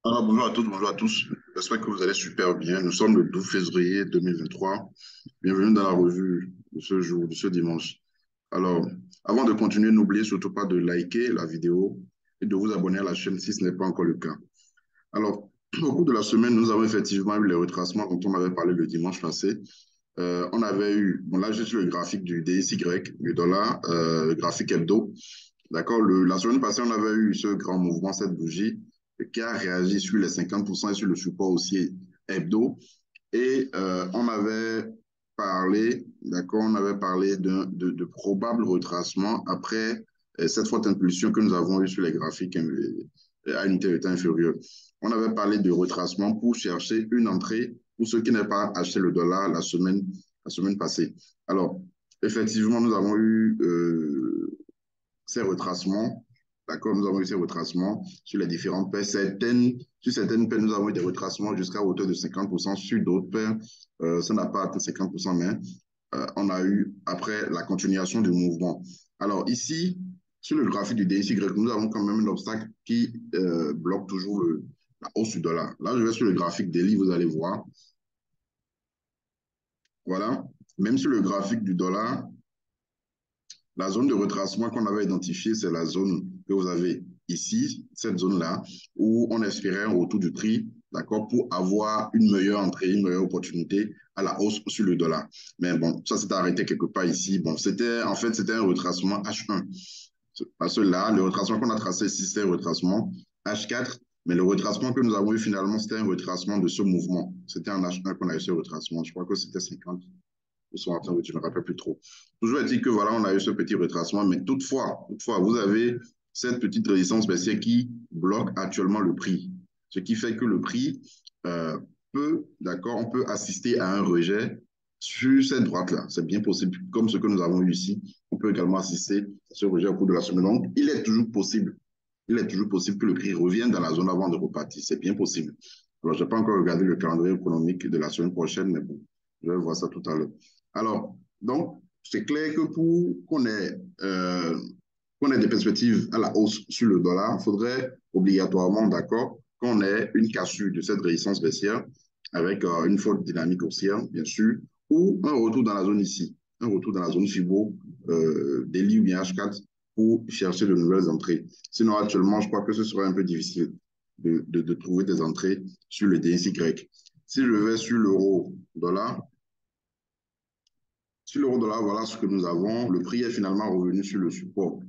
Alors, bonjour à toutes, bonjour à tous. J'espère que vous allez super bien. Nous sommes le 12 février 2023. Bienvenue dans la revue de ce jour, de ce dimanche. Alors, avant de continuer, n'oubliez surtout pas de liker la vidéo et de vous abonner à la chaîne si ce n'est pas encore le cas. Alors, au cours de la semaine, nous avons effectivement eu les retracements dont on avait parlé le dimanche passé. On avait eu, bon là, j'ai sur le graphique du DXY, du dollar, le graphique hebdo. D'accord. La semaine passée, on avait eu ce grand mouvement, cette bougie, qui a réagi sur les 50% et sur le support aussi hebdo. Et on avait parlé, d'accord, on avait parlé de probables retracements après cette forte impulsion que nous avons eue sur les graphiques à unité de temps inférieure. On avait parlé de retracement pour chercher une entrée pour ceux qui n'avaient pas acheté le dollar la semaine passée. Alors, effectivement, nous avons eu ces retracements. D'accord, nous avons eu ces retracements sur les différentes paires. Sur certaines paires, nous avons eu des retracements jusqu'à hauteur de 50%. Sur d'autres paires, ça n'a pas atteint 50%, mais on a eu après la continuation du mouvement. Alors ici, sur le graphique du DXY, nous avons quand même un obstacle qui bloque toujours la hausse du dollar. Là, je vais sur le graphique daily, vous allez voir. Voilà. Même sur le graphique du dollar, la zone de retracement qu'on avait identifiée, c'est la zone que vous avez ici, cette zone-là, où on espérait un retour du prix, d'accord, pour avoir une meilleure entrée, une meilleure opportunité à la hausse sur le dollar. Mais bon, ça s'est arrêté quelque part ici. Bon, en fait, c'était un retracement H1. Parce que là, le retracement qu'on a tracé ici, c'est un retracement H4, mais le retracement que nous avons eu finalement, c'était un retracement de ce mouvement. C'était un H1 qu'on a eu ce retracement. Je crois que c'était 50 sont en train de, je ne me rappelle plus trop. Toujours est-il que voilà, on a eu ce petit retracement, mais toutefois, vous avez cette petite résistance baissière qui bloque actuellement le prix. Ce qui fait que le prix d'accord, on peut assister à un rejet sur cette droite-là. C'est bien possible, comme ce que nous avons eu ici. On peut également assister à ce rejet au cours de la semaine. Donc, il est toujours possible que le prix revienne dans la zone avant de repartir. C'est bien possible. Alors, je n'ai pas encore regardé le calendrier économique de la semaine prochaine, mais bon, je vais voir ça tout à l'heure. Alors, donc, c'est clair que pour qu'on ait des perspectives à la hausse sur le dollar, il faudrait obligatoirement, d'accord, qu'on ait une cassure de cette résistance baissière avec une forte dynamique haussière, bien sûr, ou un retour dans la zone ici, un retour dans la zone FIBO, DELI ou bien H4 pour chercher de nouvelles entrées. Sinon, actuellement, je crois que ce serait un peu difficile de trouver des entrées sur le DXY. Si je vais sur l'euro-dollar, sur l'euro-dollar, voilà ce que nous avons. Le prix est finalement revenu sur le support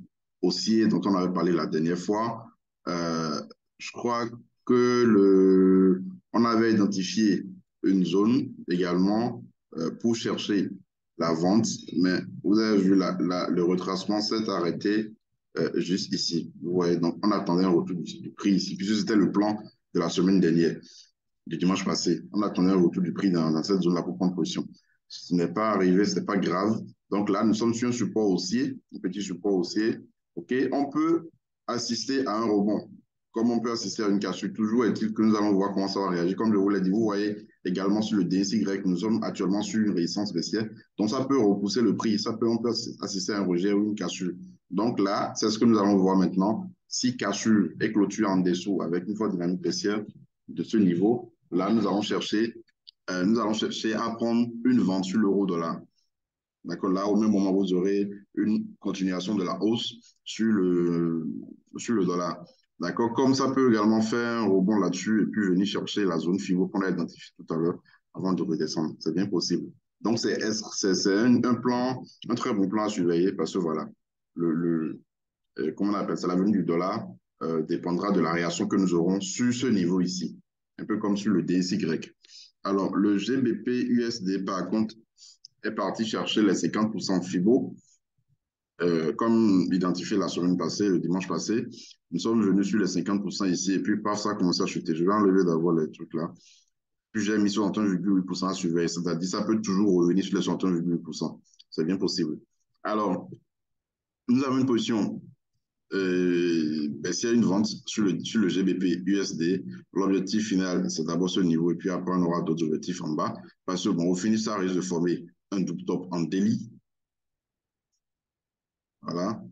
haussier dont on avait parlé la dernière fois. Je crois que on avait identifié une zone également pour chercher la vente, mais vous avez vu le retracement s'est arrêté juste ici. Vous voyez, donc on attendait un retour du prix ici, puisque c'était le plan de la semaine dernière, du dimanche passé. On attendait un retour du prix dans cette zone-là pour prendre position. Ce n'est pas arrivé, ce n'est pas grave. Donc là, nous sommes sur un support haussier, un petit support haussier. OK, on peut assister à un rebond, comme on peut assister à une cassure. Toujours est-il que nous allons voir comment ça va réagir. Comme je vous l'ai dit, vous voyez également sur le DXY, nous sommes actuellement sur une résistance baissière. Donc ça peut repousser le prix, on peut assister à un rejet ou une cassure. Donc là, c'est ce que nous allons voir maintenant. Si cassure est clôture en dessous avec une forte dynamique baissière de ce niveau, là, nous allons chercher à prendre une vente sur l'euro-dollar. D'accord. Là, au même moment, vous aurez une continuation de la hausse sur le dollar. D'accord. Comme ça peut également faire un rebond là-dessus et puis venir chercher la zone FIBO qu'on a identifiée tout à l'heure avant de redescendre. C'est bien possible. Donc, c'est un plan, un très bon plan à surveiller parce que voilà, comment on appelle ça, la venue du dollar dépendra de la réaction que nous aurons sur ce niveau ici, un peu comme sur le DXY. Alors, le GBP USD, par contre, est parti chercher les 50% FIBO, comme identifié la semaine passée, le dimanche passé. Nous sommes venus sur les 50% ici, et puis par ça a commencé à chuter. Je vais enlever d'abord les trucs là. Puis j'ai mis 61,8% à surveiller, c'est-à-dire ça peut toujours revenir sur les 61,8%. C'est bien possible. Alors, nous avons une position s'il y a une vente sur le GBP USD, l'objectif final, c'est d'abord ce niveau, et puis après, on aura d'autres objectifs en bas. Parce que, bon, au finish, ça risque de former un double top en daily. Voilà.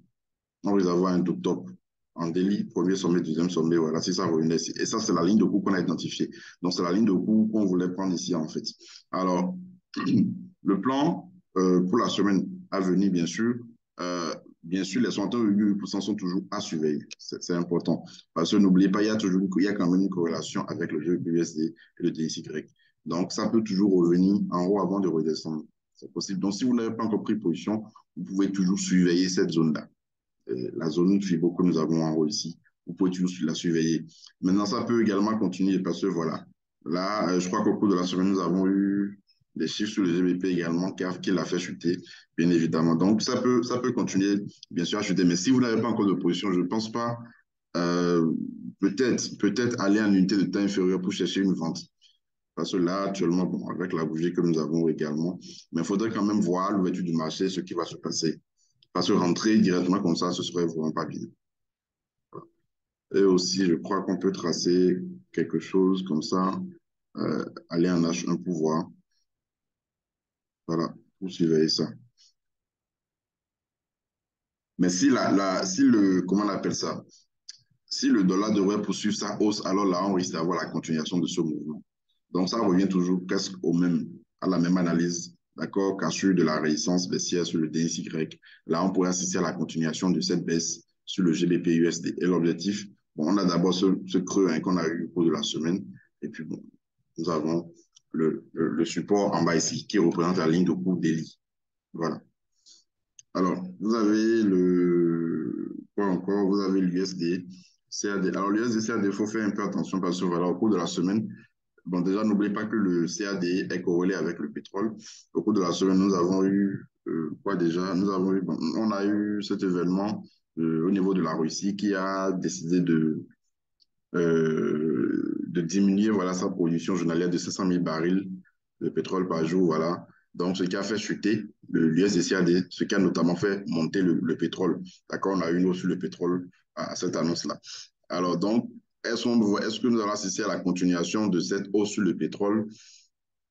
On risque d'avoir un double top en délit, premier sommet, deuxième sommet, voilà, si ça revenait ici. Et ça, c'est la ligne de cours qu'on a identifiée. Donc, c'est la ligne de cours qu'on voulait prendre ici, en fait. Alors, le plan pour la semaine à venir, bien sûr, les 61,8% sont toujours à surveiller. C'est important. Parce que n'oubliez pas, il y a quand même une corrélation avec le GBUSD et le DXY. Donc, ça peut toujours revenir en haut avant de redescendre. C'est possible. Donc, si vous n'avez pas encore pris position, vous pouvez toujours surveiller cette zone-là. La zone FIBO que nous avons en haut ici, vous pouvez toujours la surveiller. Maintenant, ça peut également continuer parce que voilà, là, je crois qu'au cours de la semaine, nous avons eu des chiffres sur le GBP également qui l'a fait chuter, bien évidemment. Donc, ça peut continuer, bien sûr, à chuter. Mais si vous n'avez pas encore de position, je ne pense pas, euh, peut-être aller en unité de temps inférieure pour chercher une vente. Parce que là, actuellement, bon, avec la bougie que nous avons également, mais il faudrait quand même voir l'ouverture du marché, ce qui va se passer. Parce que rentrer directement comme ça, ce serait vraiment pas bien. Et aussi, je crois qu'on peut tracer quelque chose comme ça, aller en H1 pour voir, voilà, pour surveiller ça. Mais comment on appelle ça? Si le dollar devrait poursuivre sa hausse, alors là, on risque d'avoir la continuation de ce mouvement. Donc, ça revient toujours presque à la même analyse, d'accord, qu'à celui de la résistance baissière sur le DXY. Là, on pourrait assister à la continuation de cette baisse sur le GBP USD. Et l'objectif, bon, on a d'abord ce creux hein, qu'on a eu au cours de la semaine. Et puis, bon, nous avons le support en bas ici qui représente la ligne de cours daily. Voilà. Alors, vous avez quoi encore? Vous avez l'USD, CAD. Alors, l'USD, CAD, il faut faire un peu attention parce que voilà, au cours de la semaine, bon, déjà, n'oubliez pas que le CAD est corrélé avec le pétrole. Au cours de la semaine, nous avons eu, quoi déjà? Bon, on a eu cet événement au niveau de la Russie qui a décidé de diminuer voilà, sa production journalière de 500 000 barils de pétrole par jour. Voilà. Donc, ce qui a fait chuter l'USD-CAD, ce qui a notamment fait monter le pétrole. D'accord, on a eu une hausse sur le pétrole à cette annonce-là. Alors, donc, est-ce que nous allons assister à la continuation de cette hausse sur le pétrole?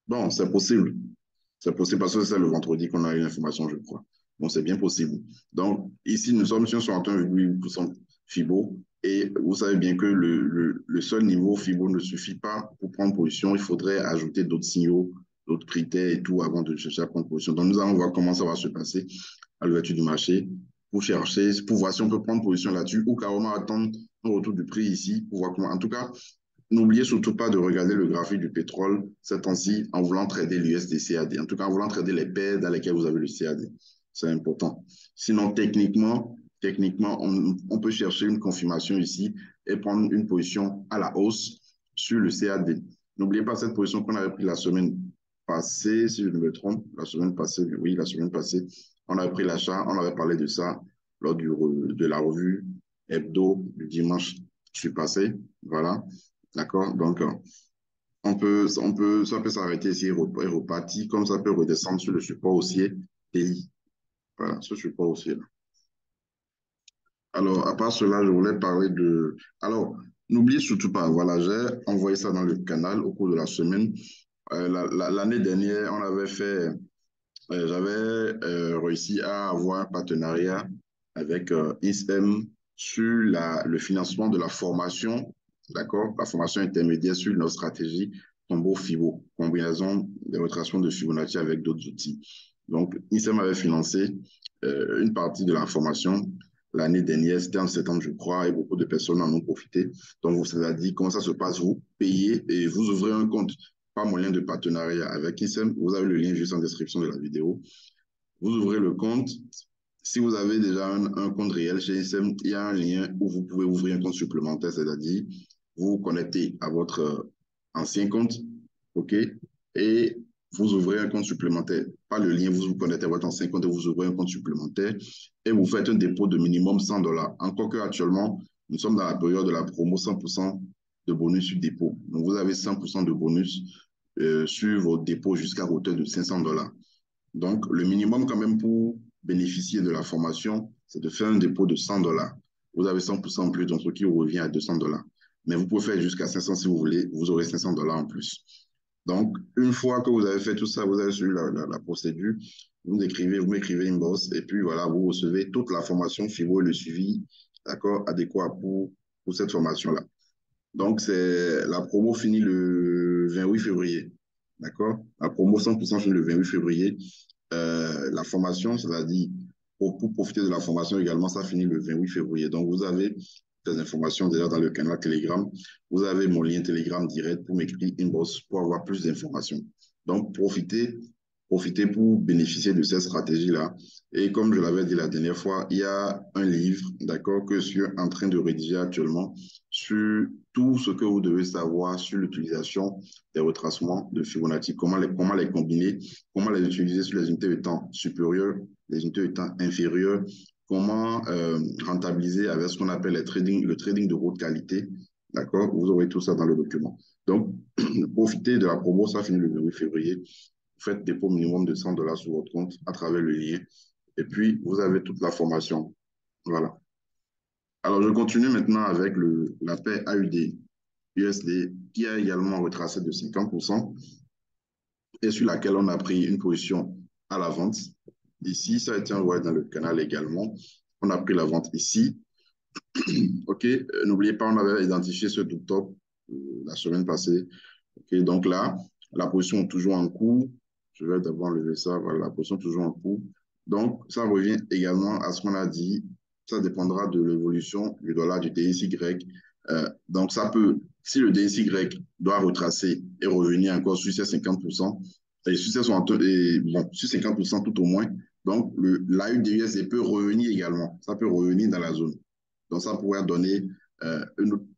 Bon, c'est possible. C'est possible parce que c'est le vendredi qu'on a eu l'information, je crois. Bon, c'est bien possible. Donc, ici, nous sommes sur 61,8% FIBO. Et vous savez bien que le seul niveau FIBO ne suffit pas pour prendre position. Il faudrait ajouter d'autres signaux, d'autres critères et tout avant de chercher à prendre position. Donc, nous allons voir comment ça va se passer à l'ouverture du marché pour chercher, pour voir si on peut prendre position là-dessus ou carrément attendre un retour du prix ici pour voir comment. En tout cas, n'oubliez surtout pas de regarder le graphique du pétrole ces temps-ci en voulant trader l'USD-CAD. En tout cas, en voulant trader les paires dans lesquelles vous avez le CAD. C'est important. Sinon, techniquement on peut chercher une confirmation ici et prendre une position à la hausse sur le CAD. N'oubliez pas cette position qu'on avait prise la semaine passée, si je ne me trompe, la semaine passée, oui, la semaine passée, on avait pris l'achat, on avait parlé de ça lors de la revue hebdo du dimanche passé. Voilà. D'accord? Donc, ça peut s'arrêter ici et repartir, comme ça peut redescendre sur le support haussier DI. Voilà, ce support haussier-là. Alors, à part cela, je voulais parler de. Alors, n'oubliez surtout pas, voilà, j'ai envoyé ça dans le canal au cours de la semaine. L'année dernière, j'avais réussi à avoir un partenariat avec ISM sur le financement de la formation, d'accord, la formation intermédiaire sur notre stratégie Combo-Fibo, combinaison des retracements de Fibonacci avec d'autres outils. Donc, ISM avait financé une partie de la formation l'année dernière, c'était en septembre, je crois, et beaucoup de personnes en ont profité. Donc, vous savez dit comment ça se passe, vous payez et vous ouvrez un compte par moyen de partenariat avec ISM. Vous avez le lien juste en description de la vidéo. Vous ouvrez le compte. Si vous avez déjà un compte réel chez ISM, il y a un lien où vous pouvez ouvrir un compte supplémentaire, c'est-à-dire vous vous connectez à votre ancien compte, OK, et vous ouvrez un compte supplémentaire. Pas le lien, vous vous connectez à votre ancien compte et vous ouvrez un compte supplémentaire et vous faites un dépôt de minimum 100 dollars. Encore qu'actuellement, nous sommes dans la période de la promo 100% de bonus sur dépôt. Donc, vous avez 100% de bonus sur vos dépôts jusqu'à hauteur de 500 dollars. Donc, le minimum quand même pour bénéficier de la formation, c'est de faire un dépôt de 100 dollars. Vous avez 100% en plus, donc ce qui revient à 200 dollars. Mais vous pouvez faire jusqu'à 500 si vous voulez, vous aurez 500 dollars en plus. Donc, une fois que vous avez fait tout ça, vous avez suivi la procédure, vous m'écrivez inbox et puis voilà, vous recevez toute la formation FIBO et le suivi d'accord, adéquat pour cette formation-là. Donc, la promo finit le 28 février. D'accord? La promo 100% finit le 28 février. La formation, c'est-à-dire pour profiter de la formation également, ça finit le 28 février. Donc, vous avez des informations déjà dans le canal Telegram. Vous avez mon lien Telegram direct pour m'écrire inbox pour avoir plus d'informations. Donc, profitez pour bénéficier de cette stratégie-là. Et comme je l'avais dit la dernière fois, il y a un livre, d'accord, que je suis en train de rédiger actuellement sur tout ce que vous devez savoir sur l'utilisation des retracements de Fibonacci, comment les combiner, comment les utiliser sur les unités de temps supérieures, les unités de temps inférieures, comment rentabiliser avec ce qu'on appelle le trading de haute qualité. D'accord? Vous aurez tout ça dans le document. Donc, profitez de la promo, ça finit le 8 février. Faites dépôt minimum de $100 sur votre compte à travers le lien. Et puis, vous avez toute la formation. Voilà. Alors, je continue maintenant avec la paire AUD-USD qui a également retracé de 50% et sur laquelle on a pris une position à la vente. Ici, ça a été envoyé dans le canal également. On a pris la vente ici. OK, n'oubliez pas, on avait identifié ce double top la semaine passée. OK, donc là, la position est toujours en cours. Je vais d'abord enlever ça. Voilà, la position est toujours en cours. Donc, ça revient également à ce qu'on a dit. Ça dépendra de l'évolution du dollar, du DXY. Donc, ça peut, si le DXY doit retracer et revenir encore sur ces 50%, et sur, ces 60, et, bon, sur 50% tout au moins, donc l'AUDUSD peut revenir également. Ça peut revenir dans la zone. Donc, ça pourrait donner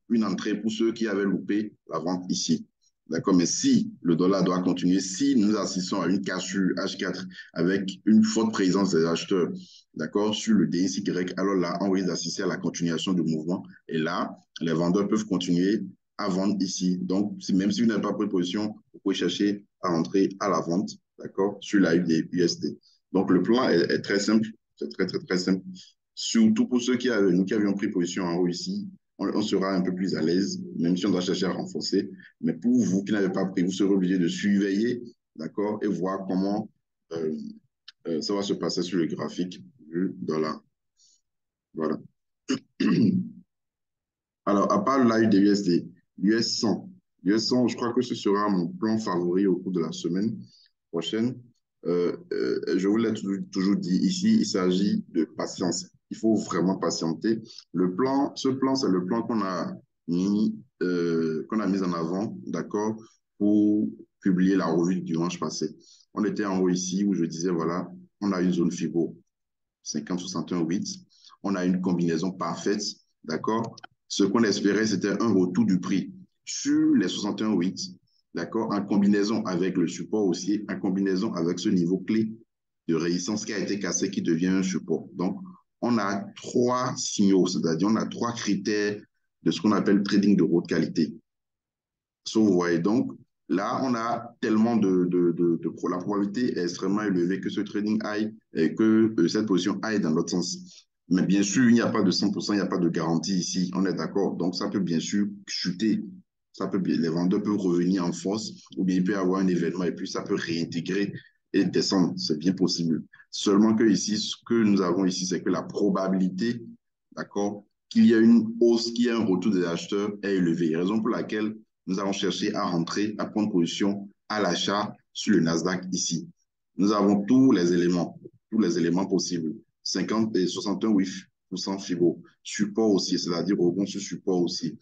une entrée pour ceux qui avaient loupé la vente ici. D'accord, mais si le dollar doit continuer, si nous assistons à une cassure H4 avec une forte présence des acheteurs, d'accord, sur le DXY, alors là, on risque d'assister à la continuation du mouvement. Et là, les vendeurs peuvent continuer à vendre ici. Donc, même si vous n'avez pas pris position, vous pouvez chercher à rentrer à la vente, d'accord, sur la USD. Donc, le plan est très simple. C'est très, très, très simple. Surtout pour ceux nous qui avions pris position en haut ici, on sera un peu plus à l'aise, même si on doit chercher à renforcer. Mais pour vous qui n'avez pas pris, vous serez obligé de surveiller, d'accord, et voir comment ça va se passer sur le graphique du dollar. Voilà. Alors, à part l'AU des USD, l'US 100, l'US 100, je crois que ce sera mon plan favori au cours de la semaine prochaine. Je vous l'ai toujours dit ici, il s'agit de patience. Il faut vraiment patienter. Ce plan, c'est le plan qu'on a mis en avant, d'accord, pour publier la revue du dimanche passé. On était en haut ici où je disais, voilà, on a une zone FIBO 50-61-8. On a une combinaison parfaite, d'accord. Ce qu'on espérait, c'était un retour du prix sur les 61,8, d'accord, en combinaison avec le support aussi, en combinaison avec ce niveau clé de résistance qui a été cassé, qui devient un support. Donc, on a trois signaux, c'est-à-dire on a trois critères de ce qu'on appelle trading de haute qualité. So, vous voyez donc, là, on a tellement la probabilité est extrêmement élevée que ce trading aille et que cette position aille dans l'autre sens. Mais bien sûr, il n'y a pas de 100%, il n'y a pas de garantie ici, on est d'accord. Donc, ça peut bien sûr chuter. Les vendeurs peuvent revenir en force ou bien il peut y avoir un événement et puis ça peut réintégrer et descendre. C'est bien possible. Seulement que ici, ce que nous avons ici, c'est que la probabilité, d'accord, qu'il y ait une hausse, qu'il y ait un retour des acheteurs est élevée. Raison pour laquelle nous allons chercher à rentrer, à prendre position à l'achat sur le Nasdaq ici. Nous avons tous les éléments possibles. 50 et 61,8% FIBO. Support aussi, c'est-à-dire rebond sur support aussi.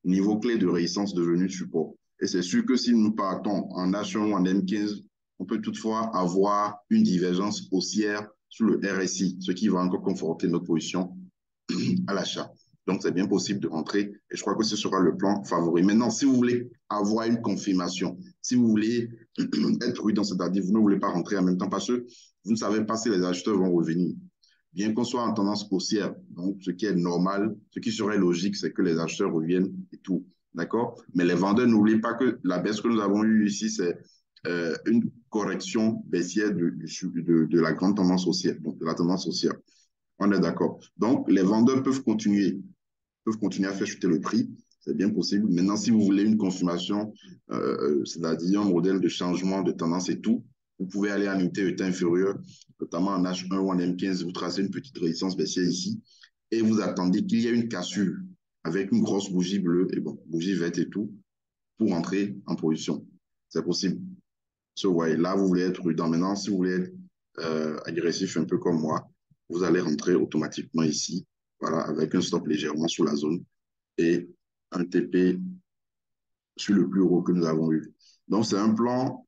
Niveau clé de résistance devenu support. Et c'est sûr que si nous partons en H1 ou en M15, on peut toutefois avoir une divergence haussière sur le RSI, ce qui va encore conforter notre position à l'achat. Donc, c'est bien possible de rentrer et je crois que ce sera le plan favori. Maintenant, si vous voulez avoir une confirmation, si vous voulez être prudent, c'est-à-dire vous ne voulez pas rentrer en même temps parce que vous ne savez pas si les acheteurs vont revenir. Bien qu'on soit en tendance haussière, donc ce qui est normal, ce qui serait logique, c'est que les acheteurs reviennent et tout. D'accord? Mais les vendeurs, n'oubliez pas que la baisse que nous avons eue ici, c'est une correction baissière de la grande tendance haussière, donc de la tendance haussière. On est d'accord. Donc, les vendeurs peuvent continuer à faire chuter le prix. C'est bien possible. Maintenant, si vous voulez une confirmation, c'est-à-dire un modèle de changement de tendance et tout, vous pouvez aller en unité de temps inférieure, notamment en H1 ou en M15, vous tracez une petite résistance baissière ici. et vous attendez qu'il y ait une cassure avec une grosse bougie bleue et bon, bougie verte et tout pour entrer en position. C'est possible. So, ouais, là, vous voulez être prudent. Maintenant, si vous voulez être agressif un peu comme moi, vous allez rentrer automatiquement ici, voilà, avec un stop légèrement sous la zone et un TP sur le plus haut que nous avons eu. Donc, c'est un plan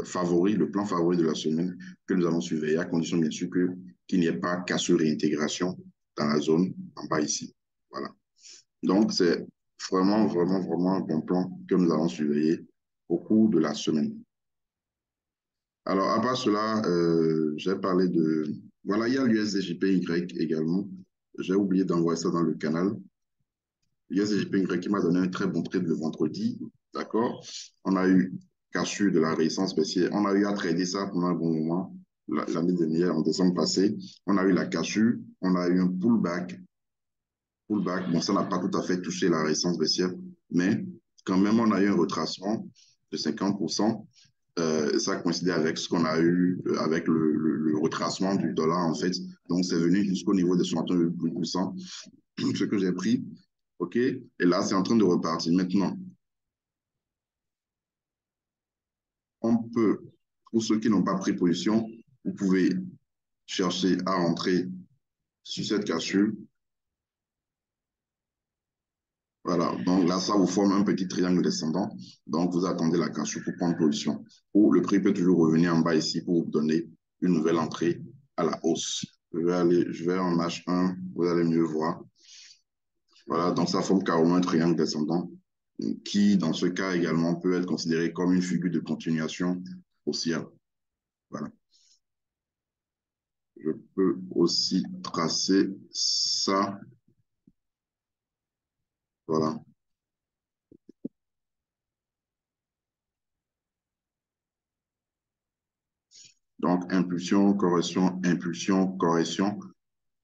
favori, le plan favori de la semaine que nous allons surveiller, à condition bien sûr qu'il n'y ait pas cassure et intégration dans la zone en bas ici. Voilà. Donc, c'est vraiment, vraiment, vraiment un bon plan que nous allons surveiller au cours de la semaine. Alors, à part cela, j'ai parlé de... Voilà, il y a l'USDJPY également. J'ai oublié d'envoyer ça dans le canal. L'USDJPY qui m'a donné un très bon trade le vendredi. D'accord? On a eu cassure de la résistance baissière. On a eu à trader ça pendant un bon moment. L'année dernière, en décembre passé, on a eu la cassure. On a eu un pullback. Pullback. Bon, ça n'a pas tout à fait touché la résistance baissière, mais quand même, on a eu un retracement de 50%. Ça coïncidait avec ce qu'on a eu avec le retracement du dollar, en fait. Donc, c'est venu jusqu'au niveau de 61%, ce que j'ai pris. OK? Et là, c'est en train de repartir. Maintenant, on peut, pour ceux qui n'ont pas pris position, vous pouvez chercher à rentrer sur cette cassure. Voilà, donc là, ça vous forme un petit triangle descendant. Donc, vous attendez la cassure pour prendre position. Ou le prix peut toujours revenir en bas ici pour vous donner une nouvelle entrée à la hausse. Je vais en H1, vous allez mieux voir. Voilà, donc ça forme carrément un triangle descendant qui, dans ce cas également, peut être considéré comme une figure de continuation haussière. Voilà. Je peux aussi tracer ça. Voilà. Donc, impulsion, correction,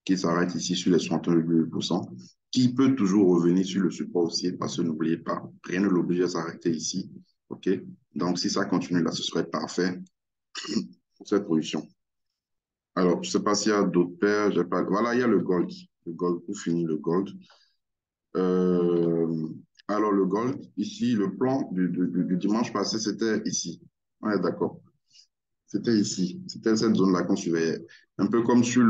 qui s'arrête ici sur les 61,2%, qui peut toujours revenir sur le support haussier, parce que n'oubliez pas, rien ne l'oblige à s'arrêter ici. OK? Donc, si ça continue là, ce serait parfait pour cette position. Alors, je ne sais pas s'il y a d'autres paires. Pas... Voilà, il y a le gold. Le gold, pour finir, le gold. Euh, alors, le gold, ici, le plan du dimanche passé, c'était ici. Ouais, d'accord. C'était ici. C'était cette zone-là qu'on surveillait. Un peu comme sur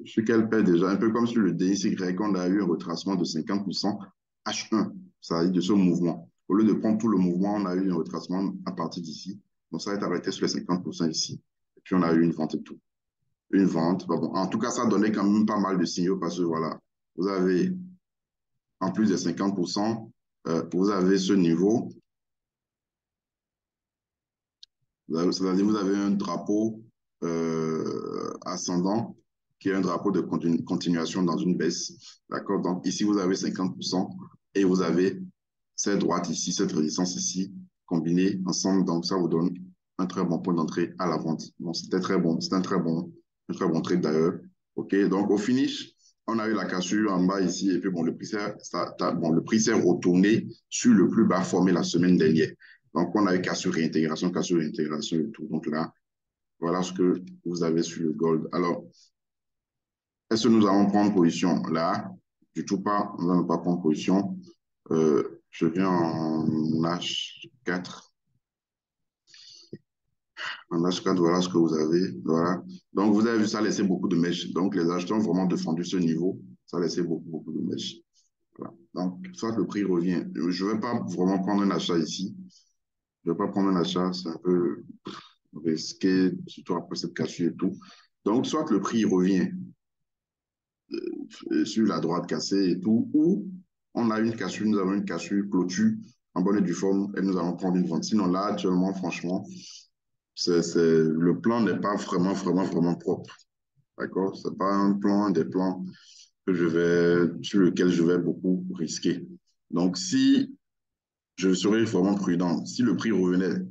sur quelle paie déjà, un peu comme sur le DXY, on a eu un retracement de 50% H1, ça a dit de ce mouvement. Au lieu de prendre tout le mouvement, on a eu un retracement à partir d'ici. Donc, ça a été arrêté sur les 50% ici. Et puis, on a eu une vente et tout. Une vente. Bon. En tout cas, ça donnait quand même pas mal de signaux parce que voilà, vous avez en plus de 50%, vous avez ce niveau. C'est-à-dire vous avez un drapeau ascendant qui est un drapeau de continuation dans une baisse. D'accord? Donc ici, vous avez 50% et vous avez cette droite ici, cette résistance ici, combinée ensemble. Donc ça vous donne un très bon point d'entrée à la vente. Donc c'était très bon. C'est un très bon trade d'ailleurs. OK? Donc au finish, on a eu la cassure en bas ici et puis bon, le prix s'est retourné sur le plus bas formé la semaine dernière. Donc, on a eu cassure, réintégration et tout. Donc là, voilà ce que vous avez sur le gold. Alors, est-ce que nous allons prendre position là? Du tout pas, nous n'allons pas prendre position. Je viens en H4. En H4, voilà ce que vous avez. Voilà. Donc, vous avez vu, ça a laissé beaucoup de mèches. Donc, les acheteurs ont vraiment défendu ce niveau. Ça a laissé beaucoup, beaucoup de mèches. Voilà. Donc, soit le prix revient. Je ne vais pas vraiment prendre un achat ici. Je ne vais pas prendre un achat. C'est un peu risqué, surtout après cette cassure et tout. Donc, soit le prix revient sur la droite cassée et tout, ou on a une cassure, nous avons une cassure clôture en bonne et due forme et nous allons prendre une vente. Sinon, là, actuellement, franchement, le plan n'est pas vraiment, vraiment, vraiment propre. D'accord? Ce n'est pas un plan, des plans sur lequel je vais beaucoup risquer. Donc, si je serais vraiment prudent, si le prix revenait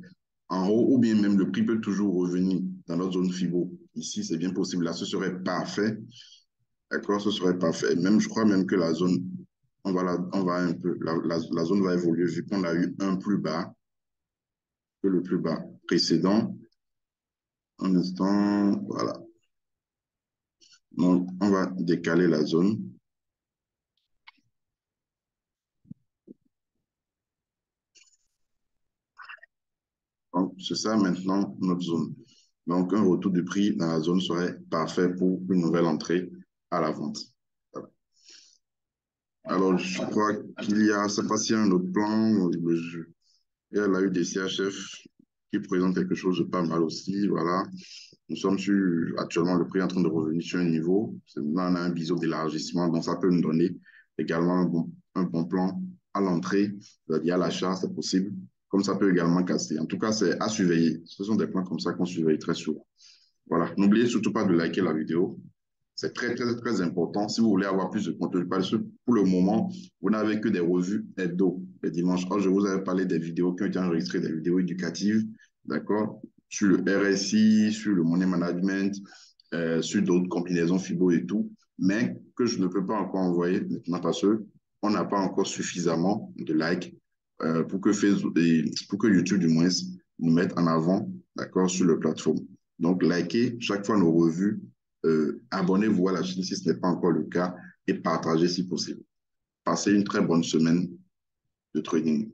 en haut, ou bien même le prix peut toujours revenir dans notre zone FIBO. Ici, c'est bien possible. Là, ce serait parfait. D'accord, ce serait parfait. Même, je crois même que la zone, on va un peu, la zone va évoluer vu qu'on a eu un plus bas que le plus bas précédent. Un instant, voilà. Donc, on va décaler la zone. Donc, c'est ça maintenant notre zone. Donc, un retour du prix dans la zone serait parfait pour une nouvelle entrée à la vente. Voilà. Alors, je crois qu'il y a, c'est pas s'il y a un autre plan. Il y a eu des CHF qui présentent quelque chose de pas mal aussi. Voilà. Nous sommes sur, actuellement, le prix est en train de revenir sur un niveau. Là, on a un biseau d'élargissement, donc ça peut nous donner également un bon plan à l'entrée. C'est-à-dire à l'achat, c'est possible. Comme ça peut également casser. En tout cas, c'est à surveiller. Ce sont des plans comme ça qu'on surveille très souvent. Voilà. N'oubliez surtout pas de liker la vidéo. C'est très, très, très important si vous voulez avoir plus de contenu. Parce que pour le moment, vous n'avez que des revues hebdo les dimanches. Or, je vous avais parlé des vidéos qui ont été enregistrées, des vidéos éducatives, d'accord, sur le RSI, sur le money management, sur d'autres combinaisons FIBO et tout, mais que je ne peux pas encore envoyer maintenant parce qu'on n'a pas encore suffisamment de likes pour que Facebook, pour que YouTube, du moins, nous mette en avant, d'accord, sur le plateforme. Donc, likez chaque fois nos revues, abonnez-vous à la chaîne si ce n'est pas encore le cas et partagez si possible. Passez une très bonne semaine de trading.